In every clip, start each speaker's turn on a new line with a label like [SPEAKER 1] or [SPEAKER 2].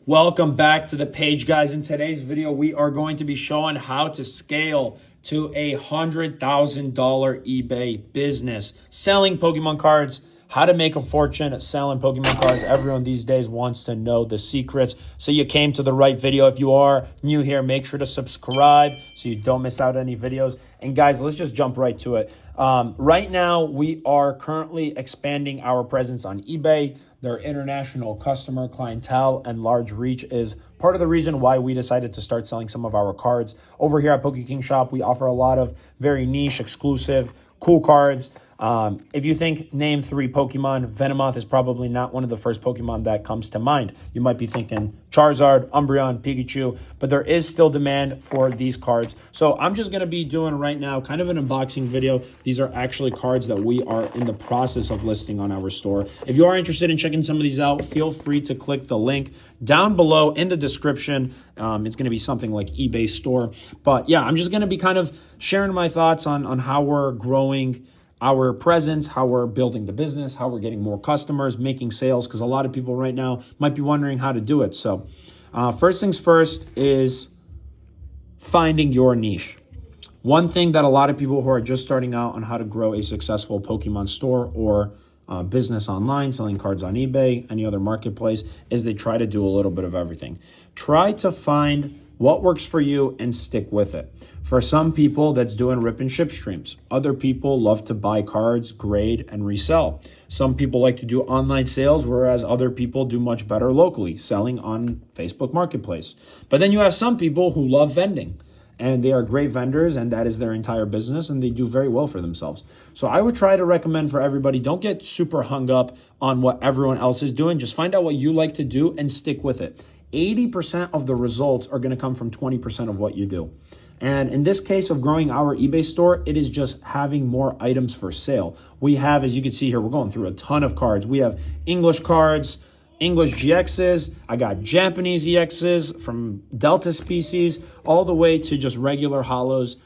[SPEAKER 1] Welcome back to the page, guys. In today's video, we are going to be showing how to scale to a $100,000 eBay business, selling Pokemon cards, how to make a fortune selling Pokemon cards. Everyone these days wants to know the secrets. So you came to the right video. If you are new here, make sure to subscribe so you don't miss out on any videos. And guys, let's just jump right to it. Right now, we are currently expanding our presence on eBay. Their international customer clientele and large reach is part of the reason why we decided to start selling some of our cards. Over here at PokeKingShop, we offer a lot of very niche, exclusive, cool cards. If you think name 3 Pokemon, Venomoth is probably not one of the first Pokemon that comes to mind. You might be thinking Charizard, Umbreon, Pikachu, but there is still demand for these cards. So I'm just going to be doing right now kind of an unboxing video. These are actually cards that we are in the process of listing on our store. If you are interested in checking some of these out, feel free to click the link down below in the description. It's going to be something like eBay store. But yeah, I'm just going to be kind of sharing my thoughts on how we're growing our presence, how we're building the business, how we're getting more customers, making sales, because a lot of people right now might be wondering how to do it. So first things first is finding your niche. One thing that a lot of people who are just starting out on how to grow a successful Pokemon store or business online, selling cards on eBay, any other marketplace, is they try to do a little bit of everything. Try to find what works for you and stick with it. For some people, that's doing rip and ship streams. Other people love to buy cards, grade, and resell. Some people like to do online sales, whereas other people do much better locally, selling on Facebook Marketplace. But then you have some people who love vending, and they are great vendors, and that is their entire business, and they do very well for themselves. So I would try to recommend for everybody, don't get super hung up on what everyone else is doing. Just find out what you like to do and stick with it. 80% of the results are going to come from 20% of what you do. And in this case of growing our eBay store, it is just having more items for sale. We have, as you can see here, we're going through a ton of cards. We have English cards, English GXs. I got Japanese EXs from Delta species, all the way to just regular holos,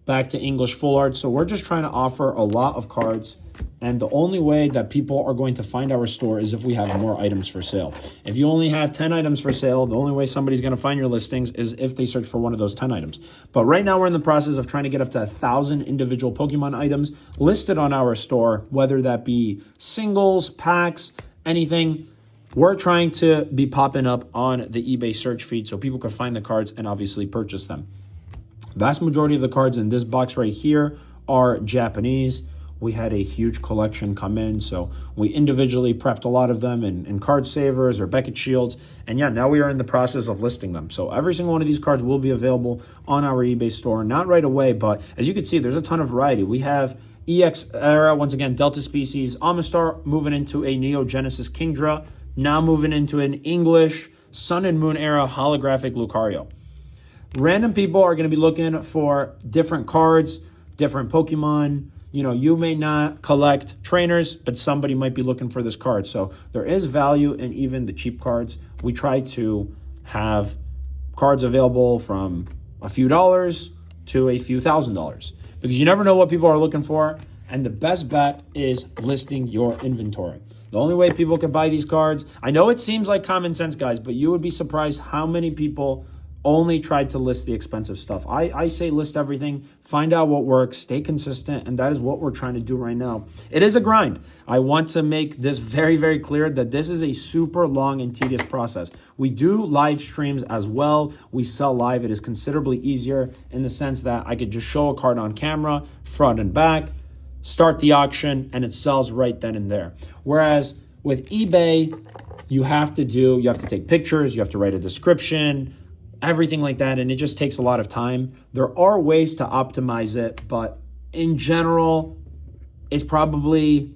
[SPEAKER 1] back to English full art. So we're just trying to offer a lot of cards. And the only way that people are going to find our store is if we have more items for sale. If you only have 10 items for sale, the only way somebody's going to find your listings is if they search for one of those 10 items. But right now we're in the process of trying to get up to 1,000 individual Pokemon items listed on our store, whether that be singles, packs, anything. We're trying to be popping up on the eBay search feed so people can find the cards and obviously purchase them. Vast majority of the cards in this box right here are Japanese. We had a huge collection come in, so we individually prepped a lot of them in card savers or Beckett Shields. And yeah, now we are in the process of listing them. So every single one of these cards will be available on our eBay store. Not right away, but as you can see, there's a ton of variety. We have EX era, once again, Delta species, Amistar moving into a Neo Genesis Kingdra, now moving into an English Sun and Moon era holographic Lucario. Random people are going to be looking for different cards, different Pokemon. You know, you may not collect trainers, but somebody might be looking for this card. So there is value in even the cheap cards. We try to have cards available from a few dollars to a few $1,000s because you never know what people are looking for. And the best bet is listing your inventory. The only way people can buy these cards, I know it seems like common sense, guys, but you would be surprised how many people only tried to list the expensive stuff. I say list everything, find out what works, stay consistent, and that is what we're trying to do right now. It is a grind. I want to make this very, very clear that this is a super long and tedious process. We do live streams as well. We sell live. It is considerably easier in the sense that I could just show a card on camera, front and back, start the auction, and it sells right then and there. Whereas with eBay, you have to take pictures, you have to write a description, everything like that, and it just takes a lot of time. There are ways to optimize it, but in general, it's probably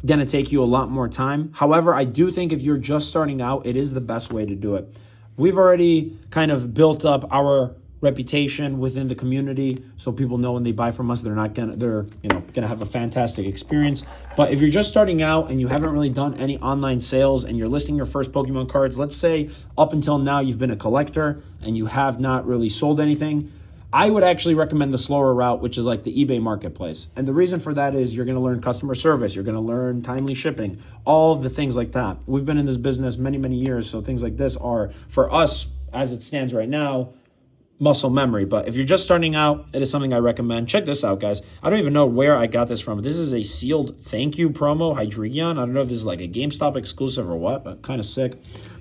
[SPEAKER 1] going to take you a lot more time. However, I do think if you're just starting out, it is the best way to do it. We've already kind of built up our reputation within the community, so people know when they buy from us, they're gonna have a fantastic experience. But if you're just starting out and you haven't really done any online sales and you're listing your first Pokemon cards, let's say up until now you've been a collector and you have not really sold anything, I would actually recommend the slower route, which is like the eBay marketplace. And the reason for that is you're going to learn customer service. You're going to learn timely shipping, all of the things like that. We've been in this business many, many years. So things like this are, for us, as it stands right now, muscle memory. But if you're just starting out, it is something I recommend. Check this out, guys. I don't even know where I got this from. This is a sealed thank you promo, Hydreigon. I don't know if this is like a GameStop exclusive or what, but kind of sick.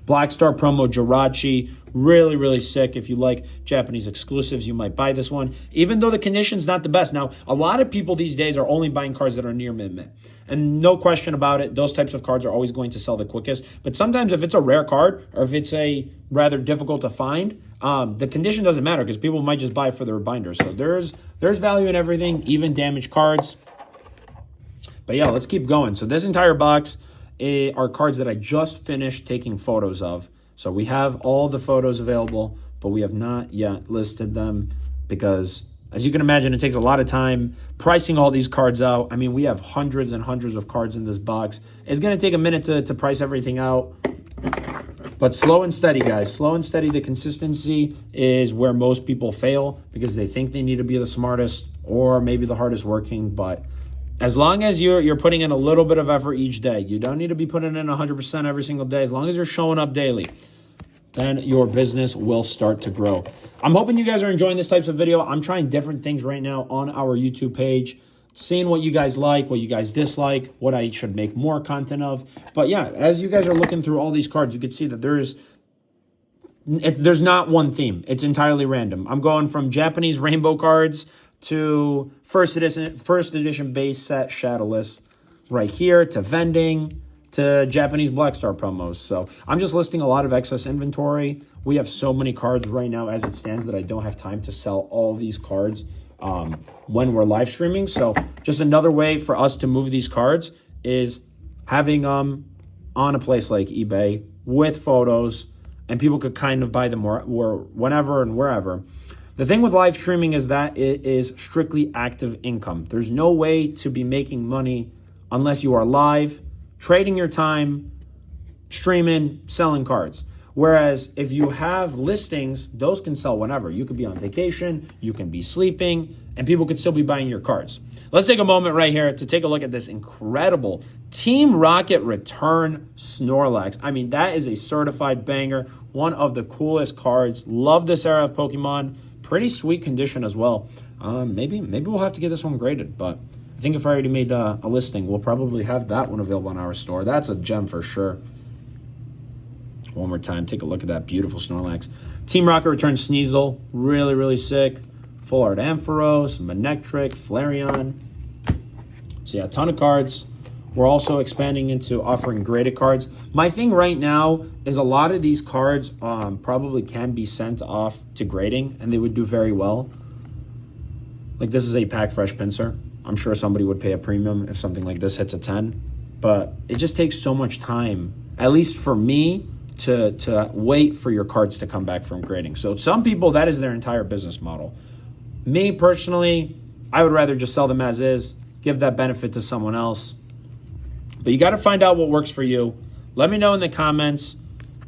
[SPEAKER 1] Black Star promo, Jirachi. Really, really sick. If you like Japanese exclusives, you might buy this one, even though the condition's not the best. Now, a lot of people these days are only buying cards that are near mint. And no question about it, those types of cards are always going to sell the quickest. But sometimes if it's a rare card or if it's a rather difficult to find, the condition doesn't matter because people might just buy it for their binder. So there's value in everything, even damaged cards. But yeah, let's keep going. So this entire box are cards that I just finished taking photos of. So we have all the photos available, but we have not yet listed them because, as you can imagine, it takes a lot of time pricing all these cards out. I mean, we have hundreds and hundreds of cards in this box. It's going to take a minute to price everything out. But slow and steady, guys. Slow and steady. The consistency is where most people fail because they think they need to be the smartest or maybe the hardest working. But as long as you're putting in a little bit of effort each day, you don't need to be putting in 100% every single day. As long as you're showing up daily, then your business will start to grow. I'm hoping you guys are enjoying this types of video. I'm trying different things right now on our YouTube page, seeing what you guys like, what you guys dislike, what I should make more content of. But yeah, as you guys are looking through all these cards, you can see that there's not one theme. It's entirely random. I'm going from Japanese rainbow cards to first edition base set shadowless right here, to vending, to Japanese Black Star promos. So I'm just listing a lot of excess inventory. We have so many cards right now as it stands that I don't have time to sell all of these cards when we're live streaming. So just another way for us to move these cards is having them on a place like eBay with photos, and people could kind of buy them whenever and wherever. The thing with live streaming is that it is strictly active income. There's no way to be making money unless you are live, trading your time, streaming, selling cards. Whereas if you have listings, those can sell whenever. You could be on vacation, you can be sleeping, and people could still be buying your cards. Let's take a moment right here to take a look at this incredible Team Rocket Return Snorlax. I mean, that is a certified banger. One of the coolest cards. Love this era of Pokemon. Pretty sweet condition as well. Maybe we'll have to get this one graded, but I think if I already made a listing, we'll probably have that one available on our store. That's a gem for sure. One more time, take a look at that beautiful Snorlax. Team Rocket returns Sneasel. Really, really sick. Full Art Ampharos, Manectric, Flareon. So yeah, a ton of cards. We're also expanding into offering graded cards. My thing right now is a lot of these cards probably can be sent off to grading, and they would do very well. Like this is a Pack Fresh Pincer. I'm sure somebody would pay a premium if something like this hits a 10. But it just takes so much time, at least for me, to wait for your cards to come back from grading. So some people, that is their entire business model. Me personally, I would rather just sell them as is, give that benefit to someone else. But you got to find out what works for you. Let me know in the comments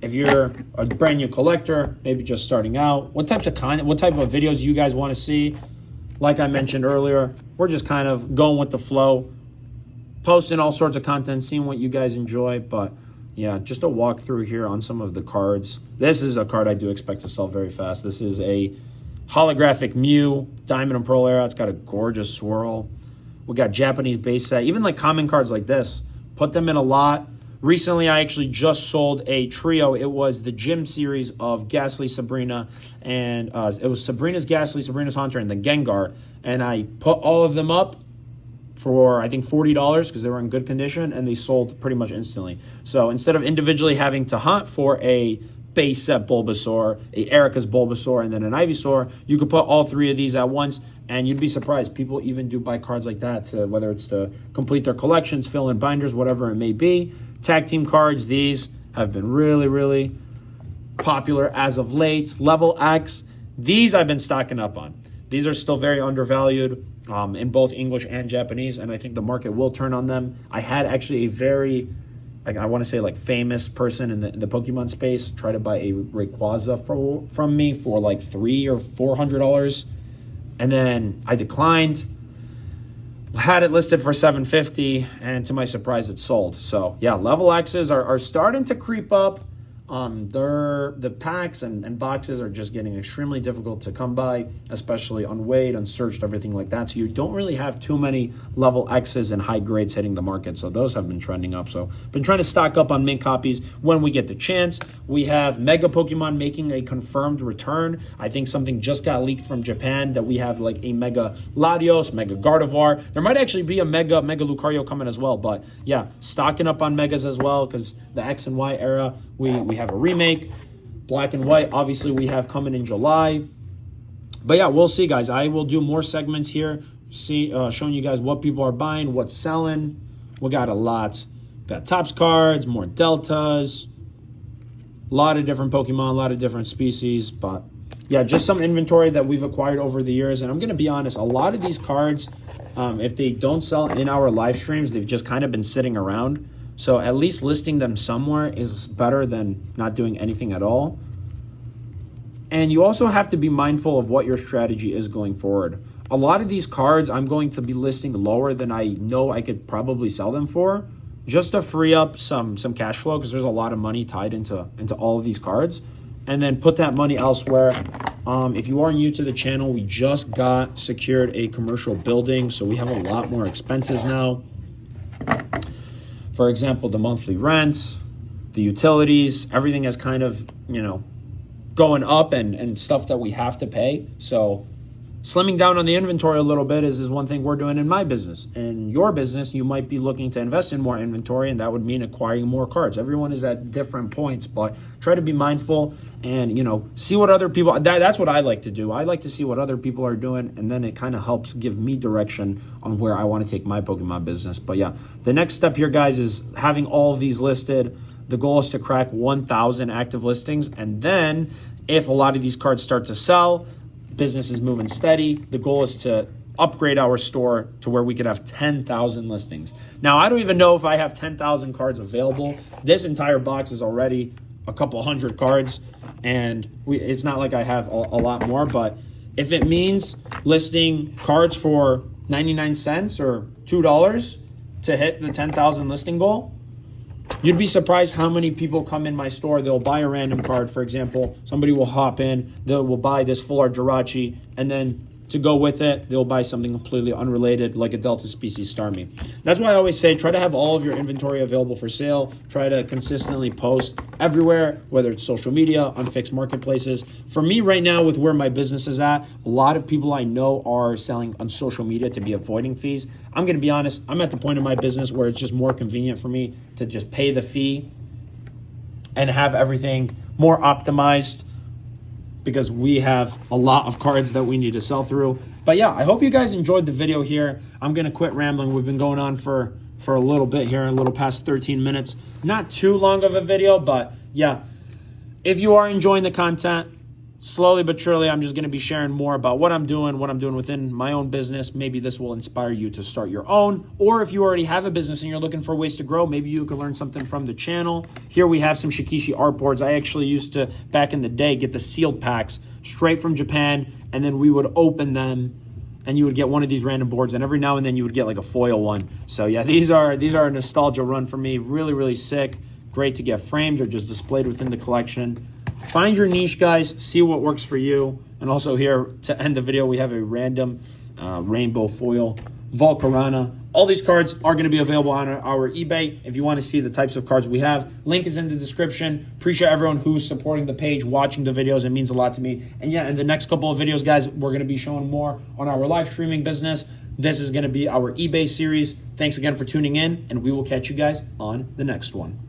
[SPEAKER 1] if you're a brand new collector, maybe just starting out, what types of content, what type of videos you guys want to see. Like I mentioned earlier, we're just kind of going with the flow, posting all sorts of content, seeing what you guys enjoy. But yeah, just a walkthrough here on some of the cards. This is a card I do expect to sell very fast. This is a holographic Mew, Diamond and Pearl era. It's got a gorgeous swirl. We got Japanese base set, even like common cards like this. Put them in a lot. Recently, I actually just sold a trio. It was the Gym series of Ghastly Sabrina, and it was Sabrina's Ghastly, Sabrina's Haunter, and the Gengar. And I put all of them up for, I think, $40 because they were in good condition, and they sold pretty much instantly. So instead of individually having to hunt for a base set Bulbasaur, a Erica's Bulbasaur, and then an Ivysaur, you could put all three of these at once, and you'd be surprised. People even do buy cards like that, to whether it's to complete their collections, fill in binders, whatever it may be. Tag team cards, these have been really, really popular as of late. Level X, these I've been stocking up on. These are still very undervalued in both English and Japanese, and I think the market will turn on them. I had actually a very, I want to say, like, famous person in the Pokemon space try to buy a Rayquaza from me for like $300 or $400. And then I declined, had it listed for $750, and to my surprise, it sold. So yeah, level X's are starting to creep up. The packs and boxes are just getting extremely difficult to come by, especially unweighed, unsearched, everything like that. So you don't really have too many level X's and high grades hitting the market. So those have been trending up. So been trying to stock up on mint copies when we get the chance. We have Mega Pokemon making a confirmed return. I think something just got leaked from Japan that we have like a Mega Latios, Mega Gardevoir. There might actually be a Mega Lucario coming as well. But yeah, stocking up on Megas as well, because the X and Y era, we have a remake. Black and White, obviously, we have coming in July. But yeah, we'll see, guys. I will do more segments here, showing you guys what people are buying, what's selling. We got a lot. Got Topps cards, more Deltas, a lot of different Pokemon, a lot of different species. But yeah, just some inventory that we've acquired over the years. And I'm going to be honest, a lot of these cards, if they don't sell in our live streams, they've just kind of been sitting around. So at least listing them somewhere is better than not doing anything at all. And you also have to be mindful of what your strategy is going forward. A lot of these cards I'm going to be listing lower than I know I could probably sell them for, just to free up some cash flow, because there's a lot of money tied into all of these cards. And then put that money elsewhere. If you are new to the channel, we just got secured a commercial building, so we have a lot more expenses now. For example, the monthly rents, the utilities, everything is kind of, going up and stuff that we have to pay. So slimming down on the inventory a little bit is one thing we're doing in my business. In your business, you might be looking to invest in more inventory, and that would mean acquiring more cards. Everyone is at different points, but try to be mindful and, see what other people, that's what I like to do. I like to see what other people are doing, and then it kind of helps give me direction on where I want to take my Pokemon business. But yeah, the next step here, guys, is having all of these listed. The goal is to crack 1,000 active listings, and then if a lot of these cards start to sell, business is moving steady. The goal is to upgrade our store to where we could have 10,000 listings. Now, I don't even know if I have 10,000 cards available. This entire box is already a couple hundred cards, and it's not like I have a lot more, but if it means listing cards for 99 cents or $2 to hit the 10,000 listing goal, you'd be surprised how many people come in my store. They'll buy a random card. For example, somebody will hop in, they will buy this full art Jirachi, and then to go with it, they'll buy something completely unrelated, like a Delta Species Starmie. That's why I always say, try to have all of your inventory available for sale. Try to consistently post everywhere, whether it's social media, on fixed marketplaces. For me right now, with where my business is at, a lot of people I know are selling on social media to be avoiding fees. I'm going to be honest, I'm at the point in my business where it's just more convenient for me to just pay the fee and have everything more optimized, because we have a lot of cards that we need to sell through. But yeah, I hope you guys enjoyed the video here. I'm gonna quit rambling. We've been going on for a little bit here, a little past 13 minutes. Not too long of a video, but yeah, if you are enjoying the content, slowly but surely, I'm just gonna be sharing more about what I'm doing within my own business. Maybe this will inspire you to start your own, or if you already have a business and you're looking for ways to grow, maybe you could learn something from the channel. Here we have some Shikishi art boards. I actually used to, back in the day, get the sealed packs straight from Japan, and then we would open them and you would get one of these random boards, and every now and then you would get like a foil one. So yeah, these are a nostalgia run for me. Really, really sick. Great to get framed or just displayed within the collection. Find your niche, guys. See what works for you. And also here, to end the video, we have a random rainbow foil Volcarona. All these cards are going to be available on our eBay if you want to see the types of cards we have. Link is in the description. Appreciate everyone who's supporting the page, watching the videos. It means a lot to me. And yeah, in the next couple of videos, guys, we're going to be showing more on our live streaming business. This is going to be our eBay series. Thanks again for tuning in, and we will catch you guys on the next one.